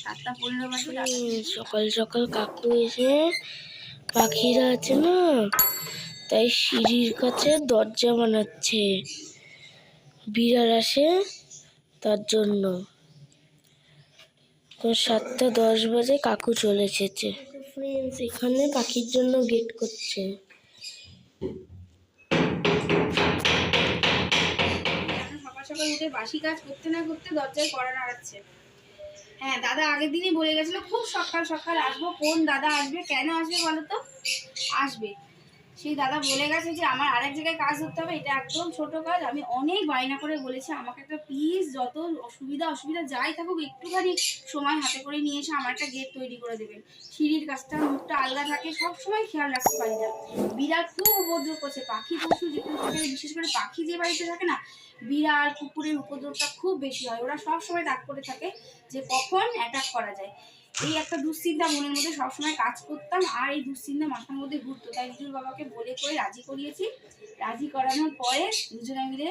7:15 বাজে। সকাল সকাল কাকু এসে পাখিরা আছে না, তাই সিঁড়ির কাছে দরজা বানাচ্ছে। বিড়াল আসে তার জন্য। তো 7:10 বাজে কাকু চলে এসেছে। ফ্রেন্ডস, এখানে পাখির জন্য গেট করছে। সকাল সকাল উঠে বাসি কাজ করতে না করতে দরজায় কড়া নাড়াচ্ছে। হ্যাঁ, দাদা আগের দিনই বলে গেছিল খুব সকাল সকাল আসবো। কোন দাদা আসবে, কেন আসবে বলো তো? আসবে, সেই দাদা বলে গেছে যে আমার আরেক জায়গায় কাজ করতে হবে, এটা একদম ছোট কাজ। আমি অনেক বায়না করে বলেছি আমাকে একটা প্লিজ, যত অসুবিধা যাই থাকুক, একটুখানি সময় হাতে করে নিয়ে এসে আমার একটা গেট তৈরি করে দেবেন। সিঁড়ির কাজটা মুখটা আলগা থাকে, সবসময় খেয়াল রাখতে পারি না। বিড়াল খুব উপদ্রব করছে, পাখি পশু যেখানে থাকে, বিশেষ করে পাখি যে বাড়িতে থাকে না, বিড়াল কুকুরের উপদ্রবটা খুব বেশি হয়। ওরা সবসময় ডাক করে থাকে যে কখন অ্যাটাক করা যায়। এই একটা দুশ্চিন্তা মনের মধ্যে সবসময় কাজ করতাম, আর এই দুশ্চিন্তা মাথার মধ্যে ঘুরতো। তাই রিজুর বাবাকে বলে করে রাজি করিয়েছি। রাজি করানোর পরে দুজনে মিলে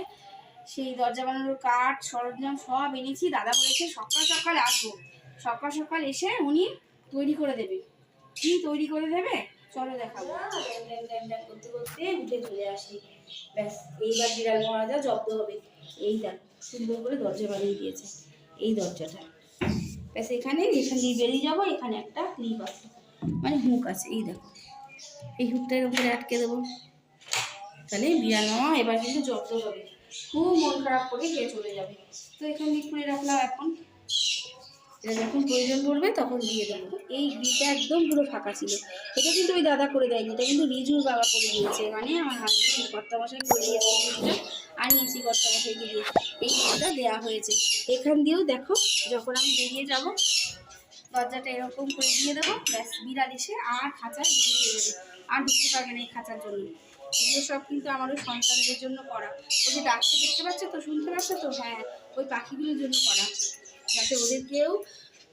সেই দরজা বানানোর কাঠ সরঞ্জাম সব এনেছি। দাদা বলেছে সকাল সকাল আসবো, সকাল সকাল এসে উনি তৈরি করে দেবে। কি তৈরি করে দেবে চলো দেখাবো। করতে করতে উঠে চলে আসি। ব্যাস, এইবার বিড়াল মহারাজা জব্দ হবে। এই দেখ সুন্দর করে দরজা বানিয়ে দিয়েছে, এই দরজাটা। ব্যাস, এখানে যেখান দিয়ে বেরিয়ে যাবো এখানে একটা ক্লিপ আছে, মানে হুক আছে। এই দেখো, এই হুকটার উপরে আটকে দেবো। তাহলে বিড়াল মামা এবার কিন্তু জব্দ হবে। খুব মন খারাপ করে গিয়ে চলে যাবে। তো এখান দিয়ে খুলে রাখলাম। এখন এটা যখন প্রয়োজন পড়বে তখন দিয়ে দেবো। এই গ্রিলটা একদম পুরো ফাঁকা ছিল। এটা কিন্তু ওই দাদা করে দেয়নি, এটা কিন্তু রিজুর বাবা করে দিয়েছে। মানে আমার হাজবেন্ড কর্তামশাই করে দিয়েছে। গ্রিলটা আনিয়েছি কর্তামশাইকে দিয়ে, এই গ্রিলটা দেওয়া হয়েছে। এখান দিয়েও দেখো, যখন আমি বেরিয়ে যাব দরজাটা এরকম করে দিয়ে দেবো। ব্যাস, বিড়াল এসে আর খাঁচায় বন্দি হয়ে যাবে, আর ঢুকতে পারবে না এই খাঁচার জন্য। এগুলো সব কিন্তু আমার ওই সন্তানদের জন্য করা। ওই যে ডাকছে দেখতে পাচ্ছ তো, শুনতে পাচ্ছ তো? হ্যাঁ, ওই পাখিগুলোর জন্য করা, যাতে ওদের কেউ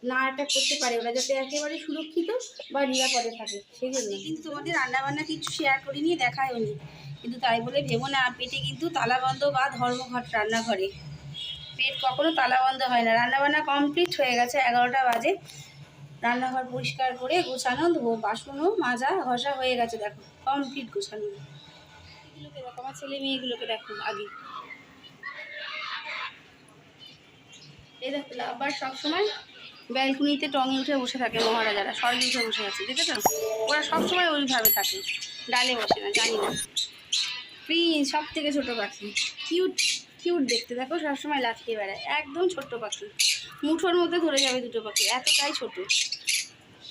না অ্যাটাক করতে পারে, ওরা যাতে একেবারে সুরক্ষিত বা নিরাপদে থাকে সেই জন্য। কিন্তু তোমাদের রান্নাবান্না কিছু শেয়ার করিনি, দেখায়ও নি। কিন্তু তাই বলে ভেবো না পেটে কিন্তু তালাবন্ধ বা ধর্মঘট রান্নাঘরে। পেট কখনো তালাবন্ধ হয় না। রান্নাবান্না কমপ্লিট হয়ে গেছে, 11টা বাজে। রান্নাঘর পরিষ্কার করে গোছানো, বাসনও মাজা ঘষা হয়ে গেছে। দেখো কমপ্লিট গোছানো। এগুলোকে দেখো, আমার ছেলে মেয়েগুলোকে দেখো আগে। এই দেখো আবার সবসময় ব্যালকনিতে টঙে উঠে বসে থাকে মহারাজারা, স্বর্গে উঠে বসে আছে, দেখেছো? ওরা সবসময় ওইভাবে থাকে, ডালে বসে না, জানি না। প্রিন্স সব থেকে ছোটো পাখি, কিউট কিউট দেখতে। দেখো সবসময় লাফিয়ে বেড়ায়, একদম ছোট্ট পাখি, মুঠোর মধ্যে ধরে যাবে দুটো পাখি, এতটাই ছোট,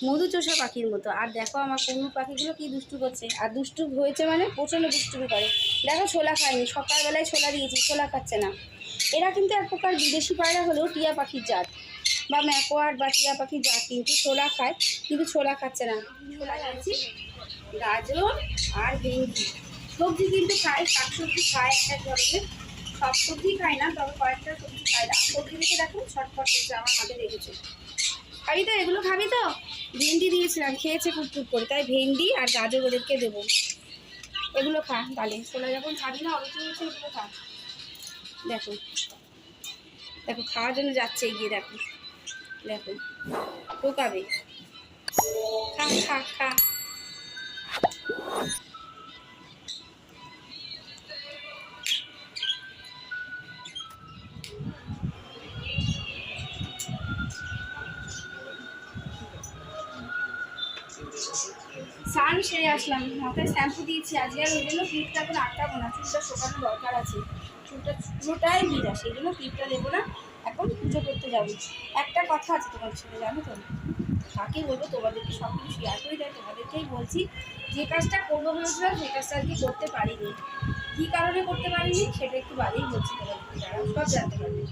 মধু চোষা পাখির মতো। আর দেখো আমার কুমড়ো পাখিগুলো কি দুষ্টু করছে, আর দুষ্টু হয়েছে মানে প্রচণ্ড দুষ্টুমি করে। দেখো ছোলা খায়নি, সকালবেলায় ছোলা দিয়েছি, ছোলা খাচ্ছে না। এরা কিন্তু এক প্রকার বিদেশি পায়রা হলেও টিয়া পাখির জাত বা ম্যাকোয়ার্ড বা টিয়া পাখির জাত, কিন্তু ছোলা খায়, কিন্তু ছোলা খাচ্ছে না। ছোলা খাচ্ছি, গাজর আর ভেন্ডি। সবজি কিন্তু খায়, শাকসবজি খায় এক ধরনের, সব সবজি খায় না, তবে কয়েকটা সবজি খায় না। সবজি দেখে দেখো ছটফট করছে, আমার হাতে রেখেছে। খাবি তো, এগুলো খাবি তো? ভেন্ডি দিয়েছিলাম, খেয়েছে কুটকুট করে, তাই ভেন্ডি আর গাজর ওদেরকে দেবো। এগুলো খা তাহলে, ছোলা যখন খাবি না অরুচি হচ্ছে, এগুলো খা। দেখো দেখো খাওয়ার জন্য যাচ্ছে এগিয়ে, দেখো দেখো টোকাবে, খা খা খা। স্নান সেরে আসলাম, মাথায় শ্যাম্পু দিয়েছি আজকে, আর ওই জন্য ক্লিপটা এখন আটকাবো না, চুলটা শোকানো দরকার আছে। চুলটা পুরোটাই ভিজা, সেই জন্য ক্লিপটা দেবো না, এখন পুজো করতে যাবো। একটা কথা আছে তোমার ছেলে, জানো তো? কাকে বলবো, তোমাদেরকে সব কিছু শেয়ার করি, তাই তোমাদেরকেই বলছি। যে কাজটা করবো ভেবেছিলাম সেই কাজটা আর কি করতে পারিনি। কী কারণে করতে পারিনি সেটা একটু বাদেই বলছি তোমাদেরকে, যারা সব জানতে পারবে।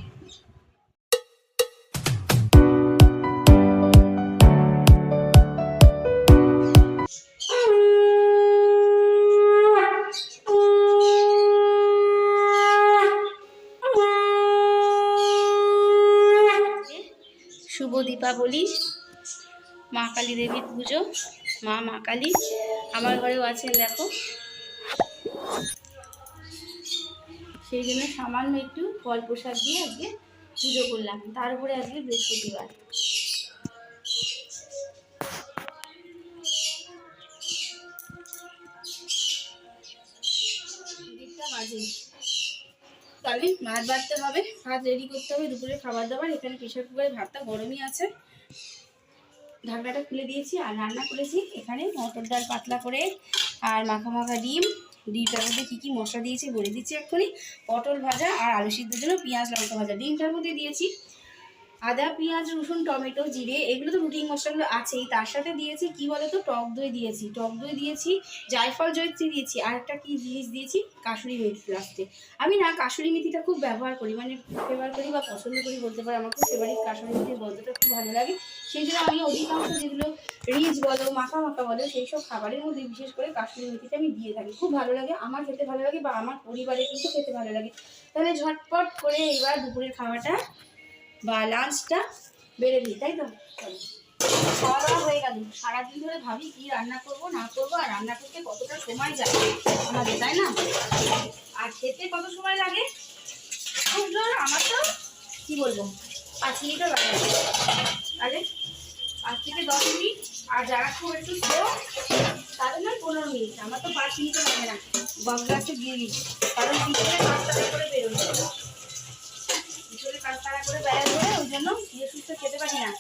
শুভ দীপাবলি, মা কালী দেবীর পুজো, মা কালী আমার ঘরেও আছেন দেখো, সেই জন্য সামান্য একটু ফল প্রসাদ দিয়ে আজকে পুজো করলাম। তার উপরে আজকে বৃহস্পতিবার, আছেই। তাহলে ভাত বাড়তে হবে, ভাত রেডি করতে হবে, দুপুরে খাবার দাবার। এখানে প্রেশার কুকারে ভাতটা গরমই আছে, ঢাকনাটা খুলে দিয়েছি। আর রান্না করেছি এখানে মটর ডাল পাতলা করে, আর মাখা মাখা ডিম, ডিমটার মধ্যে কী কী মশলা দিয়েছি বলে দিচ্ছি এক্ষুনি। পটল ভাজা আর আলু সিদ্ধের জন্য পেঁয়াজ লঙ্কা ভাজা। ডিমটার মধ্যে দিয়েছি আদা পেঁয়াজ রসুন টমেটো জিরে, এগুলো তো রুটিন মশলাগুলো আছেই। তার সাথে দিয়েছি কি বলতো, টক দই দিয়েছি, টক দই দিয়েছি, জায়ফল জয়িত্রী দিয়েছি, আর একটা কি জিনিস দিয়েছি, কাসুরি মেথি লাস্টে। আমি না কাসুরি মেথিটা খুব ব্যবহার করি, মানে ফেভার করি বা পছন্দ করি বলতে পারি। আমার খুব ফেভারিট কাসুরি মেথির গন্ধটা খুব ভালো লাগে। সেই জন্য আমি অধিকাংশ যেগুলো রিচ বলো মাখা মাখা বলো সেই সব খাবারের মধ্যে বিশেষ করে কাসুরি মেথিটা আমি দিয়ে থাকি। খুব ভালো লাগে, আমার খেতে ভালো লাগে, বা আমার পরিবারে কিন্তু খেতে ভালো লাগে। তাহলে ঝটপট করে এবার দুপুরের খাওয়াটা বা লাঞ্চটা বেড়ে দিই, তাই তো? খাওয়া দাওয়া হয়ে গেল। সারাদিন ধরে ভাবি কি রান্না করব না করবো, আর রান্না করতে কতটা সময় যায় আমাদের, তাই না? আর খেতে কত সময় লাগে? খুব জোর আমার তো কি বলবো 5 মিনিটও লাগে না। তাহলে 5 থেকে 10 মিনিট, আর যারা খুব একটু স্লো তাদের নয় 15 মিনিট, আমার তো 5 মিনিটও লাগে না। গঙ্গাতে দিয়ে দিই, কারণ পিছনে কাজটা করে বেরোয়, পিছনে কাজটা করে বেড়ায় ধরে, ওই জন্য দিয়ে সুস্থ খেতে পারি না।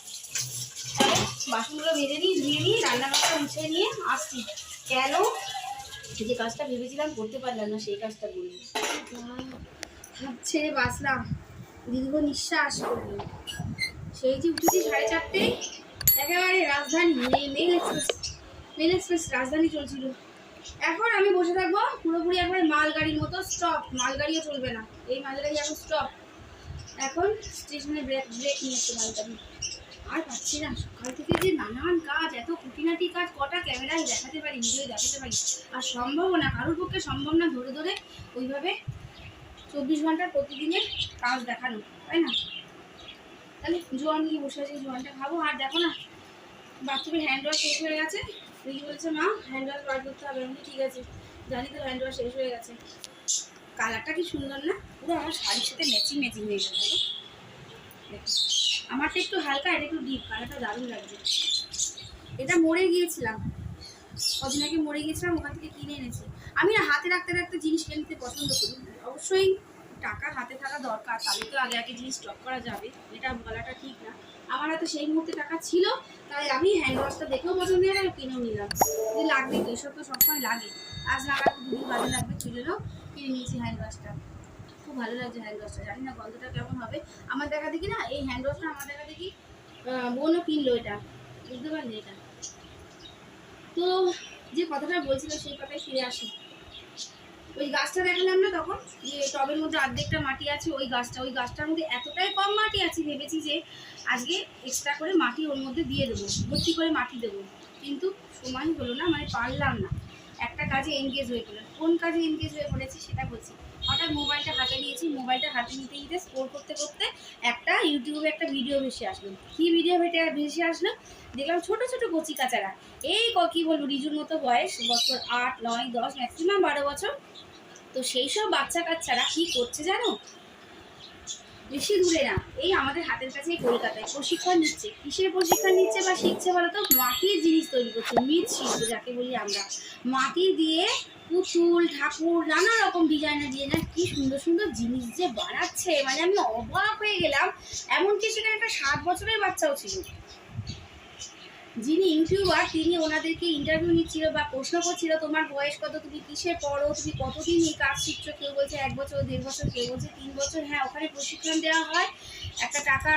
তাহলে বাসনগুলো বেঁধে নিই, ধুয়ে নিই, রান্নাঘরটা মুছে নিয়ে আসছি। কেন যে কাজটা ভেবেছিলাম করতে পারলাম না, সেই কাজটা করি। হাত ছেড়ে বাঁচলাম, দীর্ঘ নিঃশ্বাস করবো। সেই যে উঠেছি 4:30, একেবারে রাজধানী মেল এক্সপ্রেস রাজধানী চলছিল। এখন আমি বসে থাকবো পুরোপুরি একবার মালগাড়ির মতো, স্টপ। মালগাড়িও চলবে না, এই মালগাড়ি এখন স্টপ। এখন স্টেশনে ব্রেক নিয়েছে মালগাড়ি। আর পাচ্ছি না, সকাল থেকে যে নানান কাজ, এত খুঁটিনাটি কাজ, কটা ক্যামেরায় দেখাতে পারি, ভিডিও দেখাতে পারি। আর সম্ভব না, কারোর পক্ষে সম্ভব না ধরে ধরে ওইভাবে 24 ঘন্টার প্রতিদিনের কাজ দেখানো, তাই না? তাহলে জোয়ান নিয়ে বসে আছি, জোয়ানটা খাবো। আর দেখো না, বাথরুমের হ্যান্ড ওয়াশ শেষ হয়ে গেছে। দিদি বলছে মা হ্যান্ড ওয়াশ বার করতে হবে। আমি ঠিক আছে, জানি তো হ্যান্ড ওয়াশ শেষ হয়ে গেছে। কালারটা কি সুন্দর না, পুরো আমার শাড়ির সাথে ম্যাচিং হয়ে গেছে। আমারটা একটু হালকা, এটা একটু ডিপ, কালারটা দারুণ লাগবে। এটা মরে গিয়েছিলাম, কদিন আগে মরে গিয়েছিলাম, ওখান থেকে কিনে এনেছি। আমি না হাতে রাখতে রাখতে জিনিস কিনতে পছন্দ করি। অবশ্যই টাকা হাতে থাকা দরকার, তাহলে তো আগে আগে জিনিস স্টক করা যাবে, এটা বলাটা ঠিক না। আমার হাতে সেই মুহূর্তে টাকা ছিল, তাই আমি হ্যান্ড ওয়াশটা দেখেও পছন্দ হয়ে গেল, কিনেও নিলাম। যে লাগবে তো, এসব তো সবসময় লাগে। আজ না লাগবে, 2 দিন বাদে লাগবে, সেই জন্য কিনে নিয়েছি হ্যান্ড ওয়াশটা। খুব ভালো লাগছে হ্যান্ড ওয়াশটা, জানি না গন্ধটা কেমন হবে। আমার দেখা দেখি না এই হ্যান্ড ওয়াশটা, আমার দেখা দেখি বোনও কিনলো এটা, বুঝতে পারলি? এটা তো যে কথাটা বলছিল সেই কথায় ফিরে আসি। ওই গাছটা দেখালাম না তখন, যে টবের মধ্যে অর্ধেকটা মাটি আছে, ওই গাছটার মধ্যে এতটাই কম মাটি আছে, ভেবেছি যে আজকে এক্সট্রা করে মাটি ওর মধ্যে দিয়ে দেবো, ভর্তি করে মাটি দেবো। কিন্তু সময় হলো না, মানে পারলাম না। একটা কাজে এনগেজ হয়ে পড়লাম। কোন কাজে এনগেজ হয়ে পড়েছি সেটা বলছি। হঠাৎ মোবাইলটা হাতে নিয়েছি, মোবাইলটা হাতে নিতে নিতে স্ক্রল করতে করতে একটা ইউটিউবে একটা ভিডিও ভেসে আসলো। কি ভিডিও ভেসে আসলো দেখলাম, ছোট ছোট কচি কাচারা, এই কি বলবো, রিজুর মতো বয়স, বছর 8, 9, 10, ম্যাক্সিমাম 12 বছর। তো সেই সব বাচ্চা কাচ্চারা কি করছে জানো? বেশি দূরে না, এই আমাদের হাতের কাছে কলকাতায় প্রশিক্ষণ নিচ্ছে। কিসের প্রশিক্ষণ নিচ্ছে বা শিখছে বলো তো? মাটির জিনিস তৈরি করছে, মৃৎ শিল্প যাকে বলি আমরা। মাটি দিয়ে পুতুল ঠাকুর নানা রকম ডিজাইনার কি সুন্দর সুন্দর জিনিস যে বানাচ্ছে, মানে আমি অবাক হয়ে গেলাম। এমনকি সেখানে একটা 7 বছরের বাচ্চাও ছিল, যিনি ইউটিউবার, তিনি ওনাদেরকে ইন্টারভিউ নিচ্ছিল বা প্রশ্ন করছিল, তোমার বয়স কত, তুমি কিসে পড়ো, তুমি কতদিন এই কাজ শিখছো। কেউ বলছে 1 বছর, 1.5 বছর, কেউ বলছে 3 বছর। হ্যাঁ, ওখানে প্রশিক্ষণ দেওয়া হয়, একটা টাকা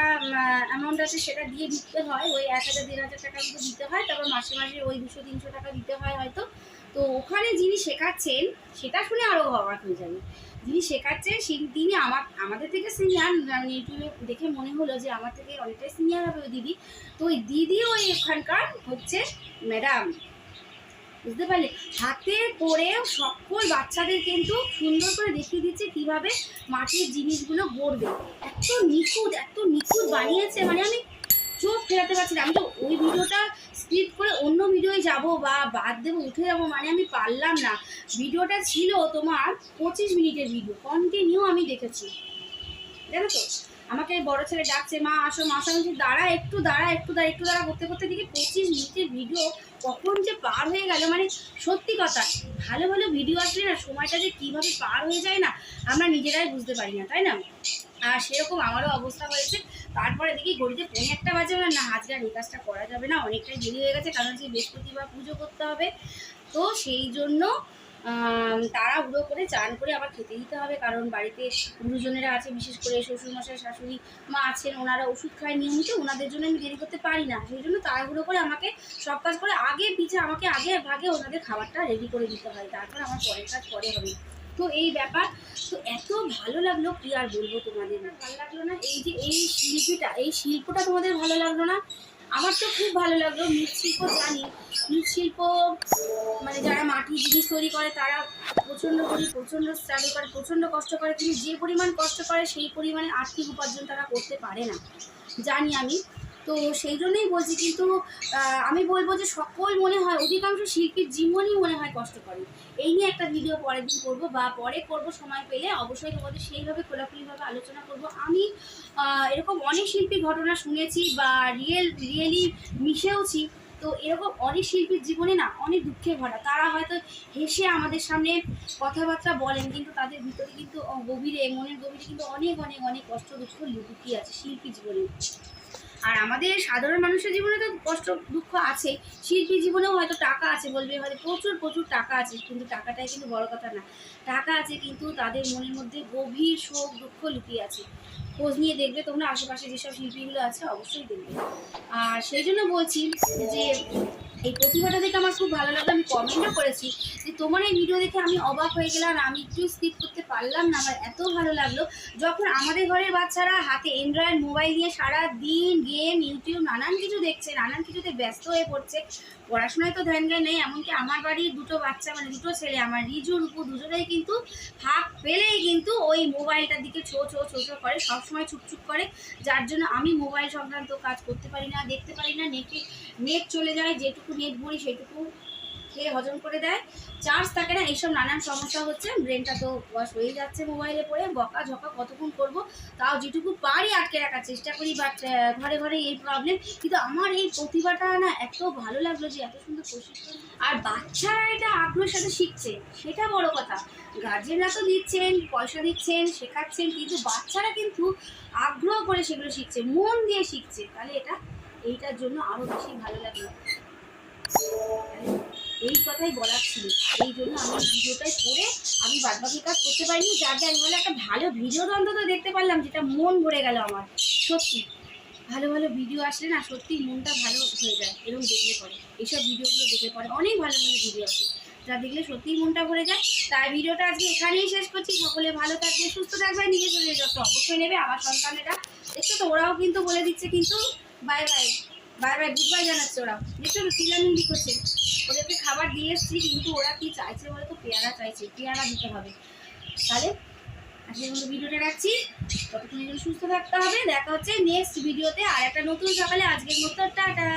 অ্যামাউন্ট আছে, সেটা দিয়ে দিতে হয়। ওই 1000, 1500 টাকার মতো দিতে হয়, তারপর মাসে মাসে ওই 200-300 টাকা দিতে হয় হয়তো। তো ওখানে যিনি শেখাচ্ছেন, সেটা শুনে আরও অবাক হয়ে যাবে। যিনি শেখাচ্ছেন তিনি আমাদের থেকে সিনিয়র, ইউটিউবে দেখে মনে হলো যে আমার থেকে অনেকটাই সিনিয়র হবে ওই দিদি। তো ওই দিদি ওই এখানকার হচ্ছে ম্যাডাম, বুঝতে পারলে? হাতে করে সকল বাচ্চাদের কিন্তু সুন্দর করে দেখিয়ে দিচ্ছে কিভাবে মাটির জিনিসগুলো গড়বে। এত নিখুঁত বানিয়েছে, মানে আমি চোখ ফেরাতে পারছি না। আমি তো ওই ভিডিওটা স্কিপ করে অন্য ভিডিওয় যাব বা বাদ দেবো, উঠে যাবো, মানে আমি পারলাম না। ভিডিওটা ছিল তোমার 25 মিনিটের ভিডিও, কন্টিনিউ আমি দেখেছি, জানো তো? আমাকে বড় ছেলে ডাকছে, মা আসো মা আসো। আমি দাঁড়া একটু দাঁড়া করতে করতে দেখি 25 মিনিটের আজকে ভিডিও কখন যে পার হয়ে গেল, মানে সত্যি কথা, ভালো ভালো ভিডিও আসলে না সময়টা যে কীভাবে পার হয়ে যায় না আমরা নিজেরাই বুঝতে পারি না, তাই না? আর সেরকম আমারও অবস্থা হয়েছে। তারপরে দেখি ঘড়িতে 1:45 বাজে, না আজকে আর এই কাজটা করা যাবে না, অনেকটাই দেরি হয়ে গেছে, কারণ যে বৃহস্পতিবার পুজো করতে হবে। তো সেই জন্য তাড়াহুড়ো করে চান করে আবার খেতে দিতে হবে, কারণ বাড়িতে গুরুজনেরা আছে, বিশেষ করে শ্বশুরমশাই শাশুড়ি মা আছেন, ওনারা ওষুধ খায় নিয়মিত, ওনাদের জন্য আমি দেরি করতে পারি না। সেই জন্য তাড়াহুড়ো করে আমাকে সব কাজ করে আগে পিছে আমাকে আগে ভাগে ওনাদের খাবারটা রেডি করে দিতে হয়, তারপর আমার পরের কাজ পরে হবে। তো এই ব্যাপার। তো এত ভালো লাগলো, কি আর বলবো তোমাদের, না ভালো লাগলো না? এই যে এই শিল্পটা তোমাদের ভালো লাগলো না? আমার তো খুব ভালো লাগলো। মৃৎশিল্প জানি, মৃৎশিল্প মানে যারা মাটির জিনিস তৈরি করে তারা প্রচণ্ড স্ট্রাগল করে, প্রচণ্ড কষ্ট করে, কিন্তু যে পরিমাণ কষ্ট করে সেই পরিমাণে আর্থিক উপার্জন তারা করতে পারে না, জানি আমি। তো সেই জন্যই বলছি, কিন্তু আমি বলবো যে সকল মনে হয় অধিকাংশ শিল্পীর জীবনই মনে হয় কষ্ট করে। এই নিয়ে একটা ভিডিও পরের দিন করবো, বা পরে করবো, সময় পেলে অবশ্যই তোমাদের সেইভাবে খোলাখুলিভাবে আলোচনা করব। আমি এরকম অনেক শিল্পীর ঘটনা শুনেছি বা রিয়েলি মিশেওছি। তো এরকম অনেক শিল্পীর জীবনে না অনেক দুঃখে ভরা, তারা হয়তো হেসে আমাদের সামনে কথাবার্তা বলেন, কিন্তু তাদের ভিতরে কিন্তু গভীরে, মনের গভীরে কিন্তু অনেক অনেক অনেক কষ্ট দুঃখ লুকিয়ে আছে শিল্পী জীবনে। আর আমাদের সাধারণ মানুষের জীবনে তো কষ্ট দুঃখ আছে, শিল্পী জীবনেও হয়তো টাকা আছে, বলবে হয়তো প্রচুর টাকা আছে, কিন্তু টাকাটাই কিন্তু বড় কথা না। টাকা আছে, কিন্তু তাদের মনের মধ্যে গভীর শোক দুঃখ লুকিয়ে আছে। খোঁজ নিয়ে দেখবে তোমরা, আশেপাশে যেসব শিল্পীগুলো আছে অবশ্যই দেখবে। আর সেই জন্য বলছি যে এই প্রতিভাটা দেখে আমার খুব ভালো লাগলো। আমি কমেন্টও করেছি যে তোমার এই ভিডিও দেখে আমি অবাক হয়ে গেলাম, আমি একটু স্কিপ করতে পারলাম না, আমার এত ভালো লাগলো। যখন আমাদের ঘরের বাচ্চারা হাতে অ্যান্ড্রয়েড মোবাইল নিয়ে সারা দিন গেম, ইউটিউব নানান কিছু দেখছে, নানান কিছুতে ব্যস্ত হয়ে পড়ছে, পড়াশোনায় তো ধ্যান জ্ঞান নেই। এমনকি আমার বাড়ির দুটো বাচ্চা, মানে দুটো ছেলে, আমার রিজু রূপু, দুজনেই কিন্তু ফাঁক পেলেই কিন্তু ওই মোবাইলটার দিকে ছো করে, সবসময় চুপচুপ করে, যার জন্য আমি মোবাইল সংক্রান্ত কাজ করতে পারি না, দেখতে পারি না। নেট চলে যায়, যেটুকু নেট ভরি সেটুকু খেয়ে হজম করে দেয়, চার্জ থাকে না, এইসব নানান সমস্যা হচ্ছে। ব্রেনটা তো ওয়াশ হয়ে যাচ্ছে মোবাইলে পড়ে, বকাঝকা কতক্ষণ করব, তাও যেটুকু পারি আটকে রাখার চেষ্টা করি, বাট ঘরে ঘরে এই প্রবলেম। কিন্তু আমার এই প্রতিভাটা না এত ভালো লাগলো যে এত সুন্দর প্রশিক্ষণ, আর বাচ্চারা এটা আগ্রহের সাথে শিখছে, সেটা বড় কথা। গার্জেনরা তো দিচ্ছেন, পয়সা দিচ্ছেন, শেখাচ্ছেন, কিন্তু বাচ্চারা কিন্তু আগ্রহ করে সেগুলো শিখছে, মন দিয়ে শিখছে, তাহলে এইটার জন্য আরও বেশি ভালো লাগলো। এই কথাই বলার ছিল, এই জন্য আমি ভিডিওটাই করে আমি বাদবাকি কাজ করতে পারিনি, যার যাই হলে একটা ভালো ভিডিও অন্তত দেখতে পারলাম, যেটা মন ভরে গেল আমার। সত্যি ভালো ভালো ভিডিও আসলে না সত্যি মনটা ভালো হয়ে যায়, এরকম দেখলে পরে, এইসব ভিডিওগুলো দেখলে পরে অনেক ভালো ভালো ভিডিও আছে যা দেখলে সত্যিই মনটা ভরে যায়। তাই ভিডিওটা আজকে এখানেই শেষ করছি। সকলে ভালো থাকবে, সুস্থ থাকবে, নিজের শরীরের যত্ন অবশ্যই নেবে। আমার সন্তানেরা দেখছো তো, ওরাও কিন্তু বলে দিচ্ছে, কিন্তু বাই বাই গুড বাই জানাচ্ছে ওরা, দেখছো তো চিল্লামিল্লি করছে। ওদেরকে খাবার দিয়ে এসছি, কিন্তু ওরা কি চাইছে বলে তো, পেয়ারা চাইছে, পেয়ারা দিতে হবে। তাহলে আজকের মতো ভিডিওটা রাখছি, ততক্ষণ সুস্থ থাকতে হবে। দেখা হচ্ছে নেক্সট ভিডিওতে আর একটা নতুন সকালে। আজকের মতো টাটা।